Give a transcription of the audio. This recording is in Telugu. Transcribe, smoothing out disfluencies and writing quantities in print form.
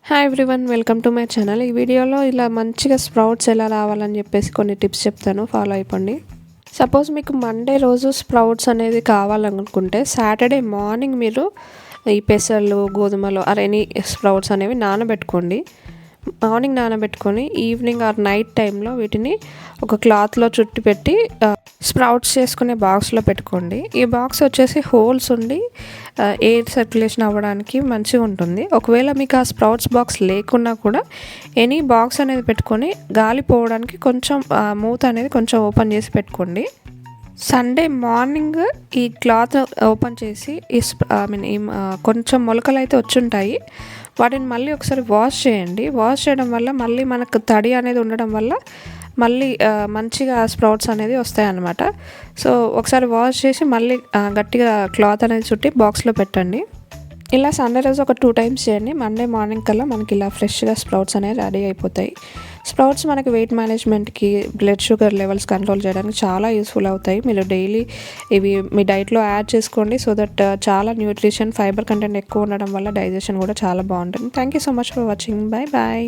Hi everyone, welcome to my channel. ఈ వీడియోలో ఇలా మంచిగా స్ప్రౌట్స్ ఎలా రావాలని చెప్పేసి కొన్ని టిప్స్ చెప్తాను, ఫాలో అయిపోండి. సపోజ్ మీకు మండే రోజు స్ప్రౌట్స్ అనేది కావాలనుకుంటే సాటర్డే మార్నింగ్ మీరు ఈ పెసర్లు, గోధుమలు ఎనీ స్ప్రౌట్స్ అనేవి నానబెట్టుకోండి. మార్నింగ్ నానబెట్టుకొని ఈవినింగ్ ఆర్ నైట్ టైంలో వీటిని ఒక క్లాత్లో చుట్టి పెట్టి స్ప్రౌట్స్ చేసుకునే బాక్స్లో పెట్టుకోండి. ఈ బాక్స్ వచ్చేసి హోల్స్ ఉండి ఎయిర్ సర్క్యులేషన్ అవ్వడానికి మంచిగా ఉంటుంది. ఒకవేళ మీకు ఆ స్ప్రౌట్స్ బాక్స్ లేకున్నా కూడా ఎనీ బాక్స్ అనేది పెట్టుకొని గాలి పోవడానికి కొంచెం మూత అనేది కొంచెం ఓపెన్ చేసి పెట్టుకోండి. సండే మార్నింగ్ ఈ క్లాత్ ఓపెన్ చేసి కొంచెం మొలకలు అయితే వచ్చుంటాయి, వాటిని మళ్ళీ ఒకసారి వాష్ చేయండి. వాష్ చేయడం వల్ల మళ్ళీ మనకు తడి అనేది ఉండడం వల్ల మళ్ళీ మంచిగా స్ప్రౌట్స్ అనేది వస్తాయి అన్నమాట. సో ఒకసారి వాష్ చేసి మళ్ళీ గట్టిగా క్లాత్ అనేది చుట్టి బాక్స్లో పెట్టండి. ఇలా సండే రోజు ఒక 2 టైమ్స్ చేయండి. మండే మార్నింగ్ కల్లా మనకి ఇలా ఫ్రెష్గా స్ప్రౌట్స్ అనేవి రెడీ అయిపోతాయి. స్ప్రౌట్స్ మనకి వెయిట్ మేనేజ్మెంట్కి, బ్లడ్ షుగర్ లెవెల్స్ కంట్రోల్ చేయడానికి చాలా యూస్ఫుల్ అవుతాయి. మీరు డైలీ ఇవి మీ డైట్లో యాడ్ చేసుకోండి. సో దట్ చాలా న్యూట్రిషన్, ఫైబర్ కంటెంట్ ఎక్కువ ఉండడం వల్ల డైజెషన్ కూడా చాలా బాగుంటుంది. Thank you so much for watching. Bye bye.